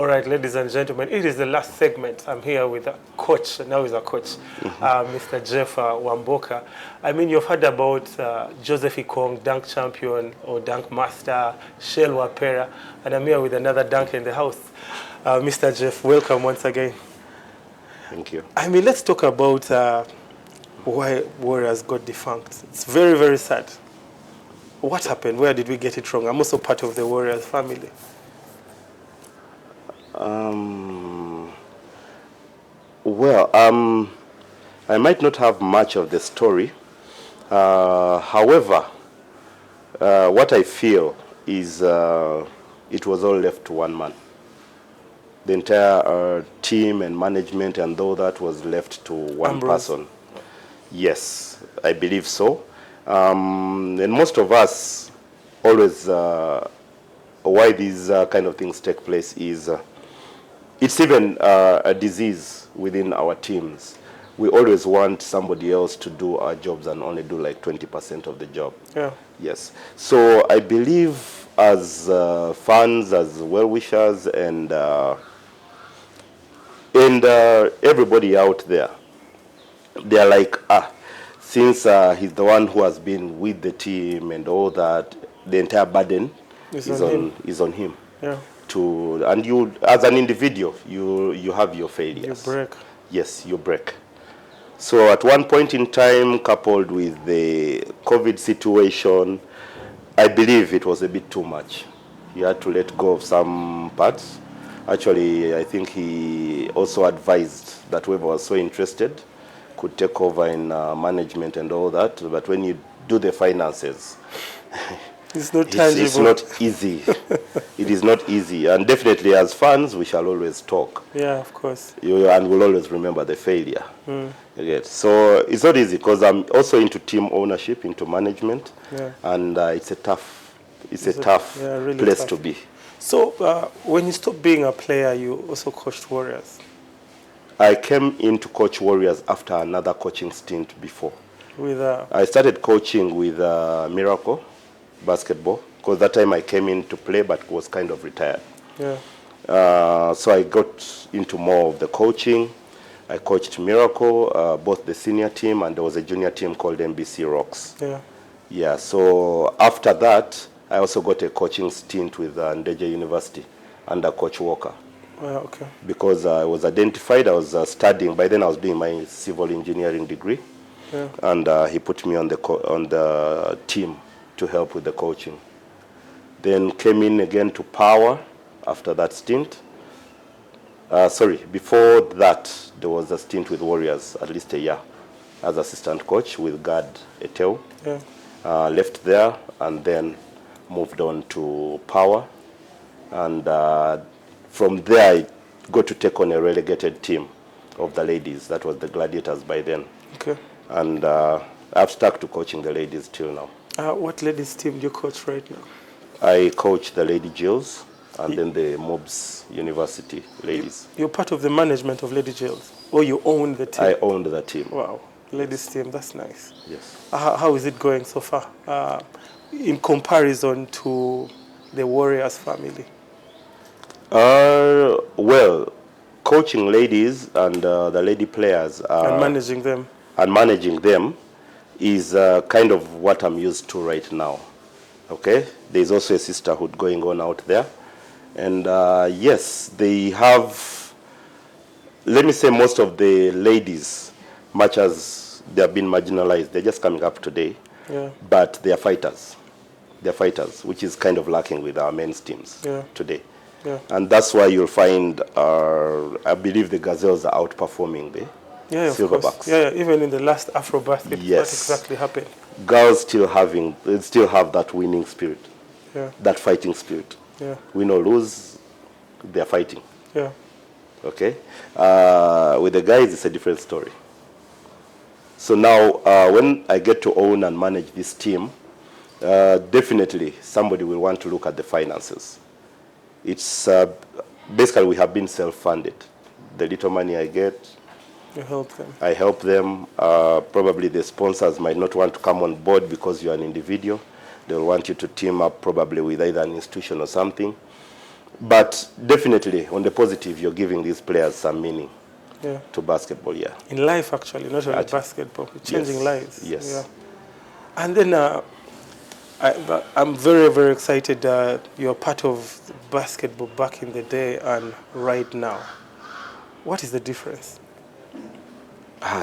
All right, ladies and gentlemen, it is the last segment. I'm here with a coach, now he's a coach, Mr. Jeff Wamboko. I mean, you've heard about Joseph Ikong, dunk champion or dunk master, Shell Wapera, and I'm here with another dunk in the house. Mr. Jeff, welcome once again. Thank you. I mean, let's talk about why Warriors got defunct. It's very, very sad. What happened? Where did we get it wrong? I'm also part of the Warriors family. I might not have much of the story. However, what I feel is it was all left to one man. The entire team and management and all that was left to one person. Yes, I believe so. And most of us always, why these kind of things take place is it's even a disease within our teams. We always want somebody else to do our jobs and only do like 20% of the job. Yeah. Yes. So I believe as fans, as well-wishers, and everybody out there, they're like, since he's the one who has been with the team and all that, the entire burden is on him. Yeah. And you, as an individual, you have your failures. You break. Yes, you break. So at one point in time, coupled with the COVID situation, I believe it was a bit too much. He had to let go of some parts. Actually, I think he also advised that whoever was so interested could take over in management and all that. But when you do the finances, it's not tangible. It's not easy. It is not easy. And definitely as fans, we shall always talk. Yeah, of course. And we'll always remember the failure. So it's not easy because I'm also into team ownership, into management. Yeah. And it's a tough really place tough to be. So when you stopped being a player, you also coached Warriors? I came in to coach Warriors after another coaching stint before. I started coaching with Miracle basketball, because that time I came in to play but was kind of retired. Yeah. So I got into more of the coaching. I coached Miracle, both the senior team, and there was a junior team called MBC Rocks. Yeah. Yeah, so after that, I also got a coaching stint with Ndeje University under Coach Walker. Okay. Because I was identified, I was studying, by then I was doing my civil engineering degree. Yeah. And he put me on the team to help with the coaching. Then came in again to Power after that stint. Before that, there was a stint with Warriors, at least a year, as assistant coach with Gad Eteu. Yeah. Left there and then moved on to Power. And from there, I got to take on a relegated team of the ladies. That was the Gladiators by then. Okay. And I've stuck to coaching the ladies till now. What ladies team do you coach right now? I coach the Lady Jills and then the Mobs University ladies. You're part of the management of Lady Jills? Or you own the team? I owned the team. Wow. Ladies team, that's nice. Yes. How is it going so far in comparison to the Warriors family? Well, coaching ladies and the lady players and managing them. And managing them is kind of what I'm used to right now. Okay? There's also a sisterhood going on out there. And yes, they have, let me say most of the ladies, much as they have been marginalized, they're just coming up today. Yeah. But they are fighters. They're fighters, which is kind of lacking with our men's teams today. Yeah. And that's why you'll find, I believe the Gazelles are outperforming the Silverbacks. Yeah, even in the last Afro-Basket, yes. That exactly happened. Girls still have that winning spirit, that fighting spirit. Yeah. Win or lose, they're fighting. Yeah. Okay? With the guys, it's a different story. So now, when I get to own and manage this team, definitely somebody will want to look at the finances. It's basically we have been self-funded. The little money I get, you help them. I help them. Probably the sponsors might not want to come on board because you're an individual. They'll want you to team up probably with either an institution or something. But definitely, on the positive, you're giving these players some meaning to basketball, In life, actually, not only basketball, changing lives. Yes. Yeah. And then I'm very, very excited you're part of basketball back in the day and right now. What is the difference?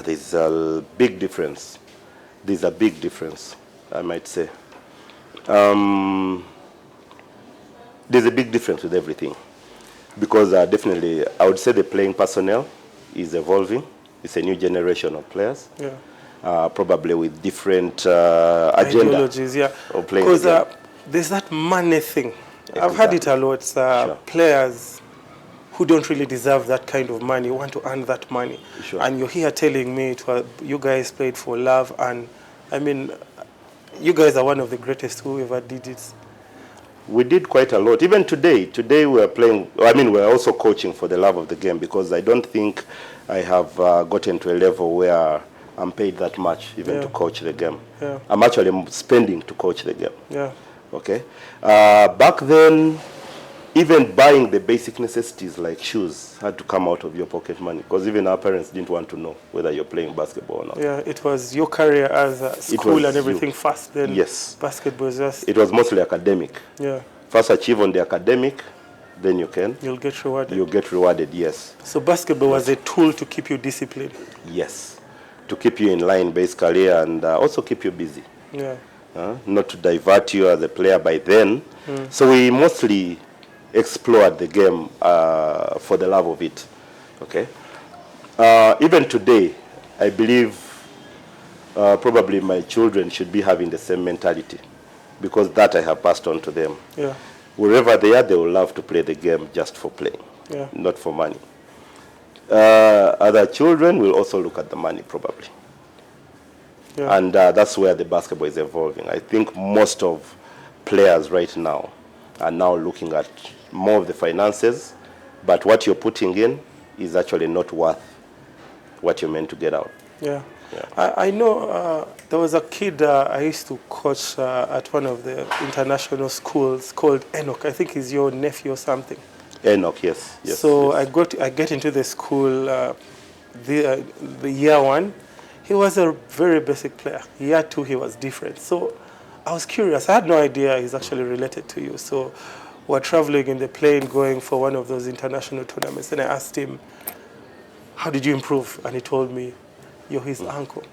There's a big difference. There's a big difference, I might say. There's a big difference with everything. Because definitely, I would say the playing personnel is evolving. It's a new generation of players. Yeah. Probably with different agenda ideologies, of playing. Because there's that money thing. Exactly. I've had it a lot. Sure. Players who don't really deserve that kind of money want to earn that money. Sure. And you're here telling me you guys played for love, and I mean, you guys are one of the greatest who ever did it. We did quite a lot. Even today we're playing, we're also coaching for the love of the game, because I don't think I have gotten to a level where I'm paid that much even to coach the game. Yeah. I'm actually spending to coach the game. Yeah. Okay. Back then, even buying the basic necessities like shoes had to come out of your pocket money, because even our parents didn't want to know whether you're playing basketball or not. Yeah, it was your career as a school and everything first, then basketball was just... It was mostly academic. Yeah. First achieve on the academic, then you'll get rewarded. You'll get rewarded, yes. So basketball was a tool to keep you disciplined. Yes, to keep you in line basically, and also keep you busy. Yeah. Not to divert you as a player by then. So we mostly explored the game for the love of it. Okay. Even today, I believe probably my children should be having the same mentality, because that I have passed on to them. Yeah. Wherever they are, they will love to play the game just for playing, not for money. Other children will also look at the money probably. Yeah. And that's where the basketball is evolving. I think most of players right now are now looking at more of the finances, but what you're putting in is actually not worth what you're meant to get out. Yeah. I know there was a kid I used to coach at one of the international schools called Enoch. I think he's your nephew or something. Enoch, yes. So I get into the school the year one. He was a very basic player. Year two, he was different. So I was curious. I had no idea he's actually related to you. So we're traveling in the plane going for one of those international tournaments. And I asked him, how did you improve? And he told me, you're his uncle.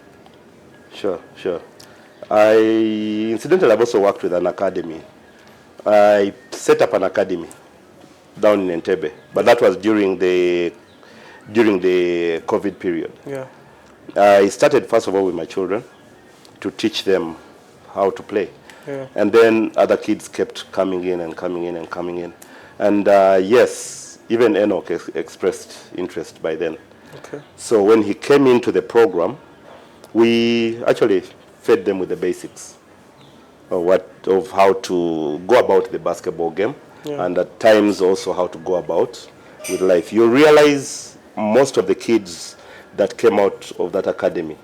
Sure. Incidentally, I've also worked with an academy. I set up an academy down in Entebbe, but that was during the COVID period. Yeah. I started first of all with my children to teach them how to play. Yeah. And then other kids kept coming in. And yes, even Enoch expressed interest by then. Okay. So when he came into the program, we actually fed them with the basics of how to go about the basketball game, and at times also how to go about with life. You realize most of the kids that came out of that academy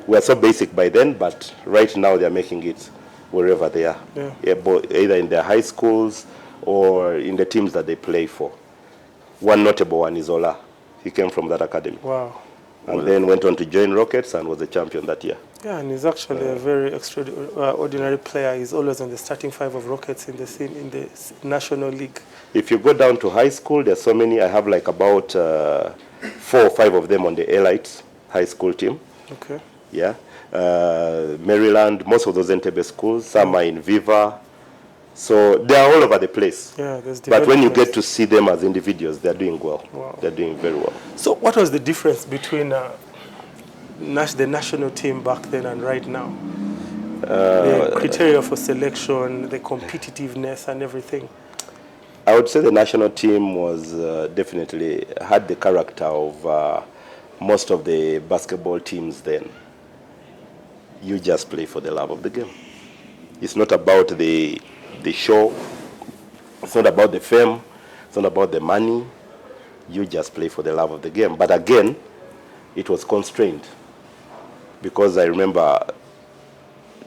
were so basic by then, but right now they're making it wherever they are, either in their high schools or in the teams that they play for. One notable one is Ola. He came from that academy. Wow. And then went on to join Rockets and was a champion that year. Yeah, and he's actually a very extraordinary player. He's always on the starting five of Rockets in the National League. If you go down to high school, there's so many. I have like about 4 or 5 of them on the Elites high school team. Okay. Yeah. Maryland, most of those Entebbe schools, some are in Viva. So they are all over the place. Yeah, but when you get to see them as individuals, they're doing well. Wow. They're doing very well. So what was the difference between the national team back then and right now? The criteria for selection, the competitiveness and everything. I would say the national team was definitely had the character of most of the basketball teams then. You just play for the love of the game. It's not about the show. It's not about the fame. It's not about the money. You just play for the love of the game. But again, it was constrained. Because I remember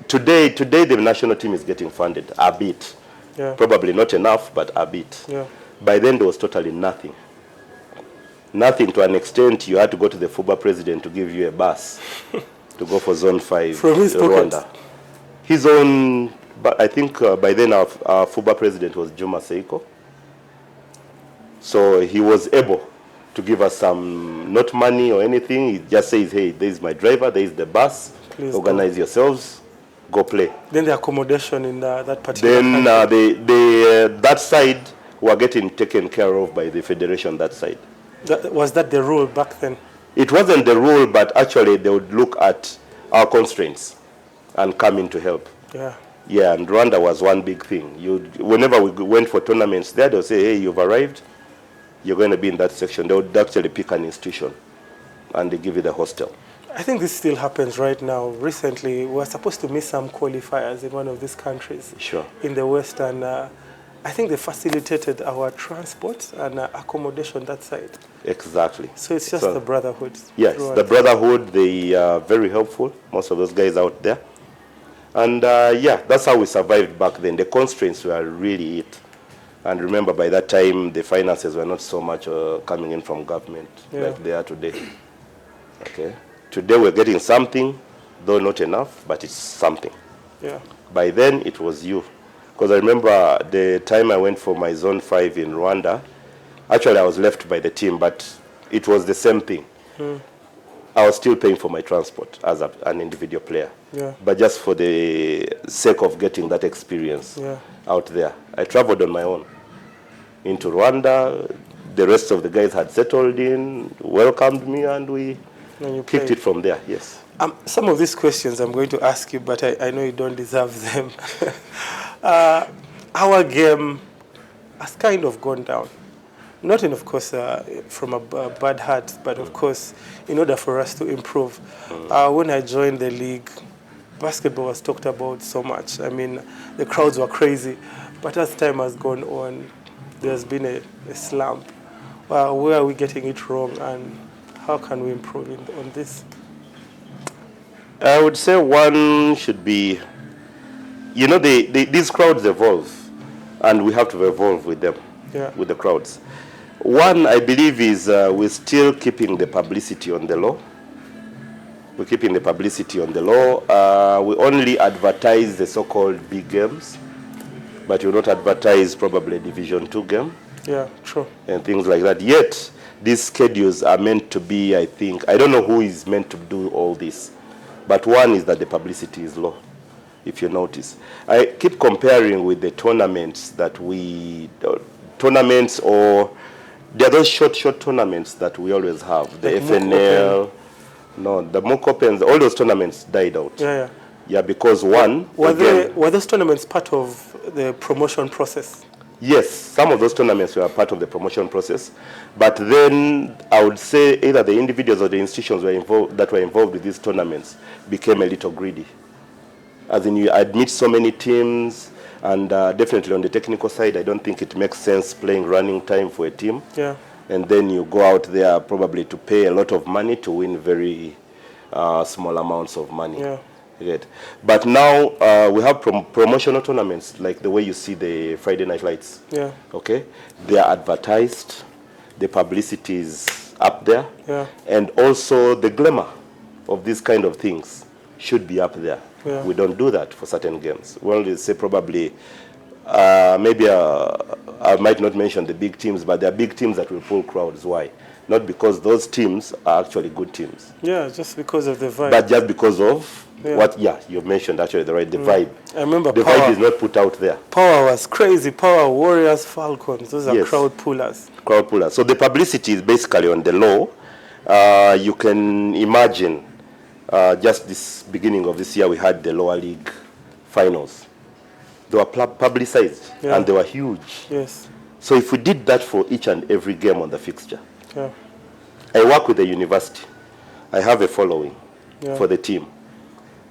today the national team is getting funded a bit. Yeah. Probably not enough, but a bit. Yeah. By then there was totally nothing. Nothing, to an extent you had to go to the FUBA president to give you a bus to go for Zone 5 From his Rwanda. pocket? His own, but I think by then our FUBA president was Juma Seiko. So he was able to give us some, not money or anything. He just says, hey, there is my driver, there is the bus, Please organize yourselves, go play. Then the accommodation in that particular Then that side were getting taken care of by the federation, that side. Was that the rule back then? It wasn't the rule, but actually they would look at our constraints and come in to help. Yeah. Yeah, and Rwanda was one big thing. Whenever we went for tournaments there, they'll say, hey, you've arrived, you're going to be in that section. They would actually pick an institution and they give you the hostel. I think this still happens right now. Recently, we were supposed to miss some qualifiers in one of these countries. Sure. In the West, and I think they facilitated our transport and accommodation that side. Exactly. So it's just the brotherhood. Yes, the brotherhood, they are very helpful, most of those guys out there. And yeah, that's how we survived back then. The constraints were really it. And remember, by that time, the finances were not so much coming in from government like they are today. Okay. Today we're getting something, though not enough, but it's something. Yeah. By then, it was you. Because I remember the time I went for my Zone 5 in Rwanda, actually I was left by the team, but it was the same thing. I was still paying for my transport as an individual player. Yeah. But just for the sake of getting that experience out there. I traveled on my own into Rwanda. The rest of the guys had settled in, welcomed me, and we kicked it from there, yes. Some of these questions I'm going to ask you, but I know you don't deserve them. Our game has kind of gone down. Not in, of course, from a bad heart, but of course, in order for us to improve. When I joined the league, basketball was talked about so much. I mean, the crowds were crazy. But as time has gone on, there's been a slump. Where are we getting it wrong, and how can we improve on this? I would say one should be, you know, these crowds evolve, and we have to evolve with them, with the crowds. One, I believe, is we're still keeping the publicity on the low. We're keeping the publicity on the low. We only advertise the so-called big games, but we not advertise probably a Division 2 game. Yeah, true. And things like that. Yet, these schedules are meant to be, I think, I don't know who is meant to do all this, but one is that the publicity is low, if you notice. I keep comparing with the tournaments that or there are those short tournaments that we always have. The FNL, the MOOC Opens, all those tournaments died out. Yeah, because one... Were those tournaments part of the promotion process? Yes, some of those tournaments were part of the promotion process, but then I would say either the individuals or the institutions that were involved with these tournaments became a little greedy. As in, you admit so many teams, and definitely on the technical side, I don't think it makes sense playing running time for a team. Yeah. And then you go out there probably to pay a lot of money to win very small amounts of money. Yeah. Right. But now we have promotional tournaments, like the way you see the Friday Night Lights. Yeah. Okay. They are advertised. The publicity is up there. Yeah. And also the glamour of these kind of things should be up there. Yeah. We don't do that for certain games. We only say probably, maybe I might not mention the big teams, but there are big teams that will pull crowds. Why? Not because those teams are actually good teams. Yeah, just because of the vibe. But just because of what, you've mentioned actually the vibe. I remember the vibe is not put out there. Power was crazy. Power, Warriors, Falcons, those are crowd pullers. Crowd pullers. So the publicity is basically on the low. You can imagine just this beginning of this year, we had the lower league finals. They were publicized and they were huge. Yes. So if we did that for each and every game on the fixture, I work with the university. I have a following for the team.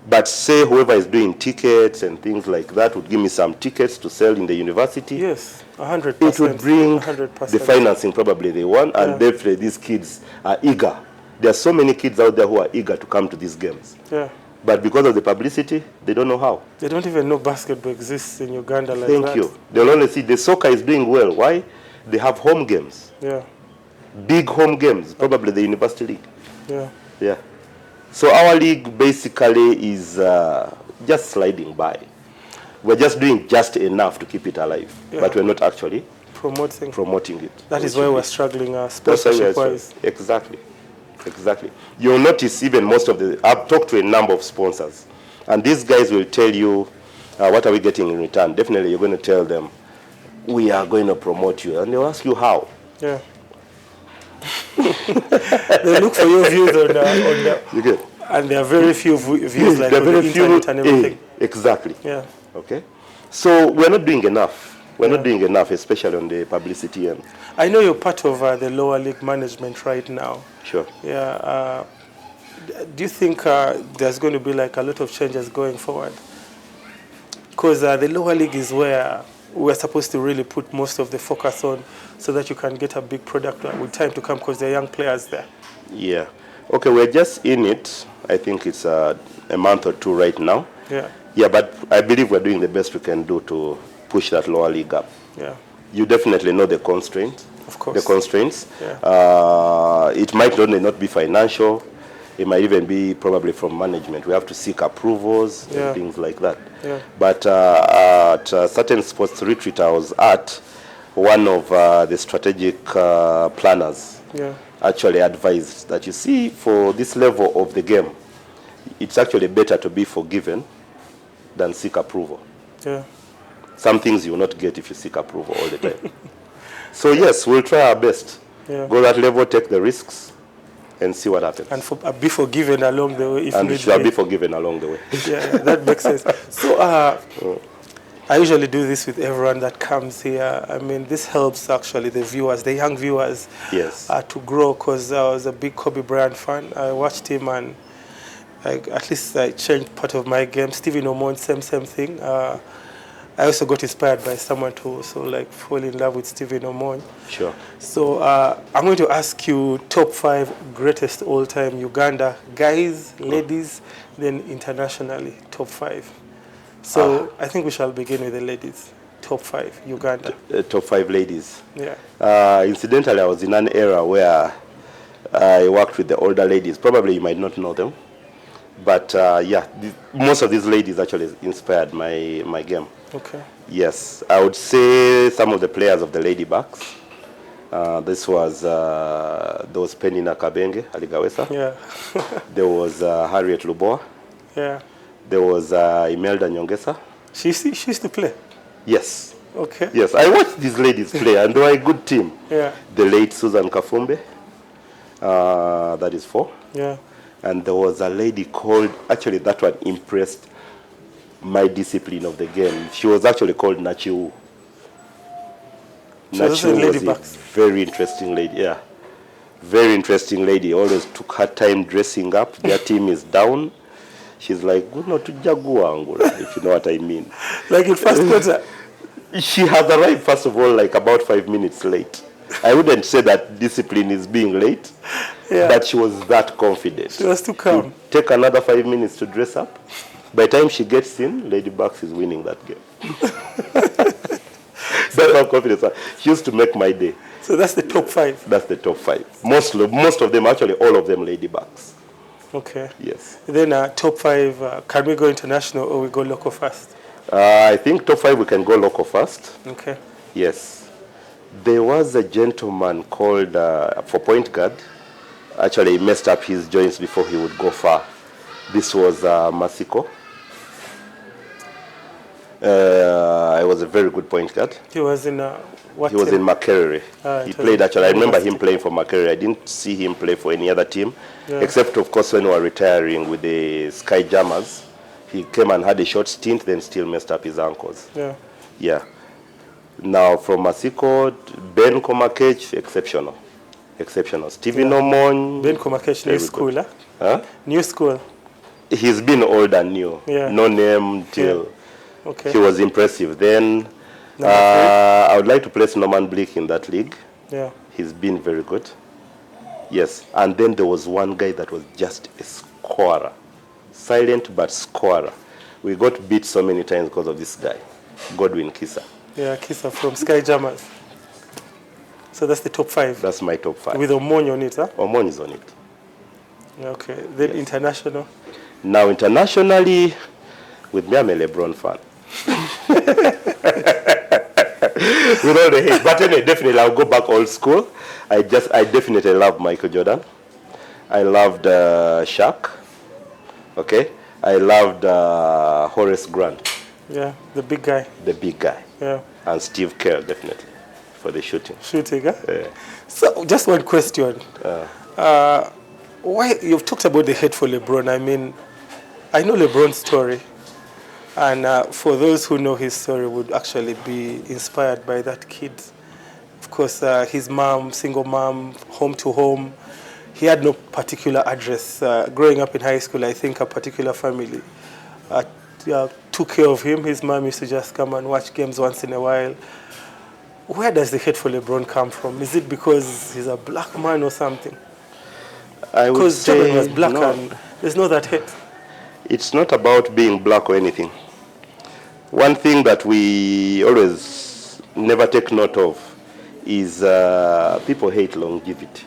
But say whoever is doing tickets and things like that would give me some tickets to sell in the university. Yes, 100%. It would bring 100%. The financing probably they want, and definitely these kids are eager. There are so many kids out there who are eager to come to these games. Yeah. But because of the publicity, they don't know how. They don't even know basketball exists in Uganda like that. Thank you. They'll only see the soccer is doing well. Why? they have home games. Yeah. Big home games, probably the University League. Yeah. Yeah. So our league basically is just sliding by. We're just doing just enough to keep it alive, but we're not actually promoting it. That is why we're struggling sponsorship-wise. Exactly. You'll notice even most of the, I've talked to a number of sponsors, and these guys will tell you, what are we getting in return? Definitely you're going to tell them, we are going to promote you, and they'll ask you how. Yeah. They look for your views on the and there are very few views like on the internet and everything. Exactly. Yeah. Okay. So we're not doing enough. We're not doing enough, especially on the publicity end. I know you're part of the lower league management right now. Sure. Yeah. Do you think there's going to be like a lot of changes going forward? Because the lower league is where we're supposed to really put most of the focus on, so that you can get a big product with time to come, because there are young players there. Yeah. Okay, we're just in it. I think it's a month or two right now. Yeah. Yeah, but I believe we're doing the best we can do to push that lower league up. Yeah. You definitely know the constraints. Of course. The constraints. Yeah. It might only not be financial. It might even be probably from management. We have to seek approvals and things like that. Yeah. But at a certain sports retreat I was at, one of the strategic planners actually advised that, you see, for this level of the game, it's actually better to be forgiven than seek approval. Yeah. Some things you will not get if you seek approval all the time. So yes, we'll try our best. Yeah. Go that level, take the risks, and see what happens. And be forgiven along the way. And shall be forgiven along the way. Yeah, that makes sense. So I usually do this with everyone that comes here. I mean, this helps actually the viewers, the young viewers, to grow, because I was a big Kobe Bryant fan. I watched him, and at least I changed part of my game. Stephen Omon, same thing. I also got inspired by someone to also like fall in love with Stephen Omon. Sure. So I'm going to ask you top 5 greatest all-time Uganda guys, ladies, then internationally top 5. So I think we shall begin with the ladies. Top 5 Uganda. Top 5 ladies. Yeah. Incidentally, I was in an era where I worked with the older ladies. Probably you might not know them, but most of these ladies actually inspired my game. Okay. Yes, I would say some of the players of the Ladybucks. This was there was Penina Kabenge, Aligawesa. Yeah. There was Harriet Luboa. Yeah. There was Imelda Nyongesa. She used to play? Yes. Okay. Yes, I watched these ladies play, and they were a good team. Yeah. The late Susan Kafumbe, that is 4. Yeah. And there was a lady called, actually that one impressed my discipline of the game. She was actually called Nachiu. Nachiu was a very interesting lady, yeah. Very interesting lady. Always took her time dressing up. Their team is down. She's like, if you know what I mean. Like in first quarter? She has arrived, first of all, like about 5 minutes late. I wouldn't say that discipline is being late, but she was that confident. She was too calm. Take another 5 minutes to dress up. By the time she gets in, Lady Bucks is winning that game. That's how confident. She used to make my day. So that's the top 5? That's the top 5. Most of them, actually all of them, Lady Bucks. Okay. Yes. Then top 5, can we go international or we go local first? I think top 5 we can go local first. Okay. Yes. There was a gentleman called, for point guard, actually he messed up his joints before he would go far. This was Masiko. He was a very good point guard. He was in what He was team? in Makerere. He played actually. I remember him playing for Makerere. I didn't see him play for any other team, except of course when we were retiring with the Sky Jammers. He came and had a short stint, then still messed up his ankles. Yeah. Yeah. Now from Masiko, Ben Komakech, exceptional. Stephen Omon. Ben Komakech, new school, huh? New school. He's been old and new. Yeah. No name till. Okay. He was impressive. Then I would like to place Norman Blick in that league. Yeah. He's been very good. Yes. And then there was one guy that was just a scorer. Silent but scorer. We got beat so many times because of this guy, Godwin Kisa. Yeah, Kisa from Sky Jammers. So that's the top 5? That's my top 5. With Omoni on it, huh? Omoni is on it. Okay. Then international? Now internationally, with me, I'm a LeBron fan. With all the hate. But anyway, definitely I'll go back old school. I definitely love Michael Jordan. I loved Shaq. Okay. I loved Horace Grant. Yeah, the big guy. The big guy. Yeah. And Steve Kerr, definitely, for the shooting. Shooting, huh? Yeah. So, just one question. Why you've talked about the hate for LeBron? I mean, I know LeBron's story, and for those who know his story, would actually be inspired by that kid. Of course, his mom, single mom, home to home. He had no particular address. Growing up in high school, I think a particular family took care of him. His mom used to just come and watch games once in a while. Where does the hate for LeBron come from? Is it because he's a black man or something? I would Because say Jordan was black no. and there's no that hate. It's not about being black or anything. One thing that we always never take note of is people hate longevity.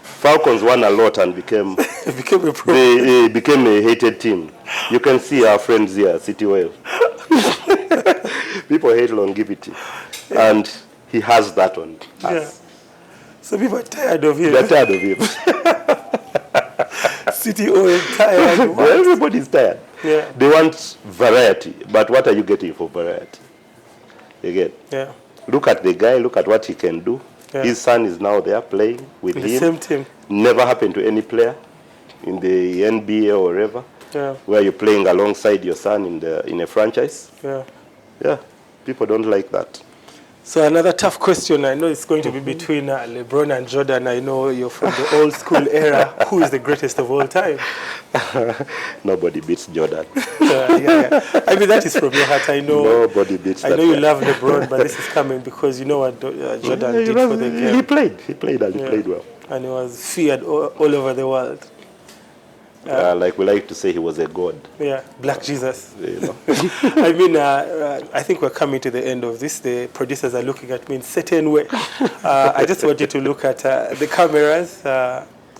Falcons won a lot and became became a pro. they became a hated team. You can see our friends here, City Wales. People hate longevity, and he has that on us. Yeah. So people are tired of him. They're tired of him. City oil tired. Everybody's tired. Yeah. They want variety, but what are you getting for variety? Again, Yeah. look at the guy. Look at what he can do. Yeah. His son is now there playing with In him. the same team. Never happened to any player in the NBA or wherever, Yeah. where you're playing alongside your son in a franchise. Yeah. Yeah, people don't like that. So another tough question. I know it's going to be between LeBron and Jordan. I know you're from the old school era. Who is the greatest of all time? Nobody beats Jordan. Yeah. I mean, that is from your heart. I know. Nobody beats I that know you guy. love LeBron, but this is coming because you know what Jordan did for the game. He played and he played well. And he was feared all over the world. Like we like to say, he was a god. Yeah, Black Jesus. You know. I mean, I think we're coming to the end of this. The producers are looking at me in a certain way. I just want you to look at the cameras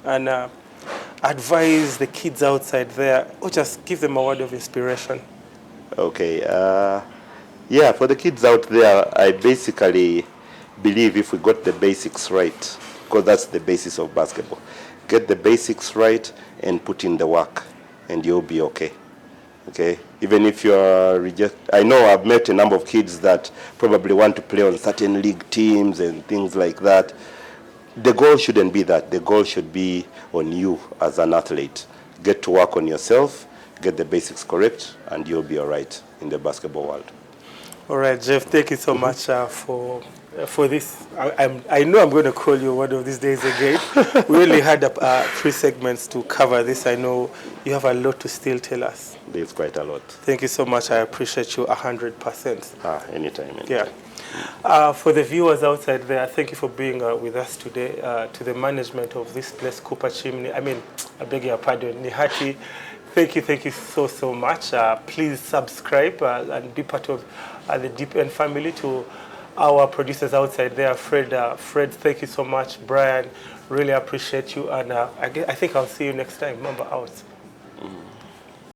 and advise the kids outside there, or just give them a word of inspiration. Okay. Yeah, for the kids out there, I basically believe if we got the basics right, because that's the basis of basketball, get the basics right and put in the work, and you'll be okay. Okay? Even if you're I know I've met a number of kids that probably want to play on certain league teams and things like that. The goal shouldn't be that. The goal should be on you as an athlete. Get to work on yourself, get the basics correct, and you'll be all right in the basketball world. All right, Jeff, thank you so much for this. I know I'm going to call you one of these days again. We only had 3 segments to cover this. I know you have a lot to still tell us. There's quite a lot. Thank you so much. I appreciate you 100%. Anytime. Yeah. For the viewers outside there, thank you for being with us today. To the management of this place, Cooper Chimney, I beg your pardon, Nihati, thank you so much. Please subscribe and be part of the Deep End family. To our producers outside there, Fred, thank you so much. Brian, really appreciate you. And I think I'll see you next time. Remember out.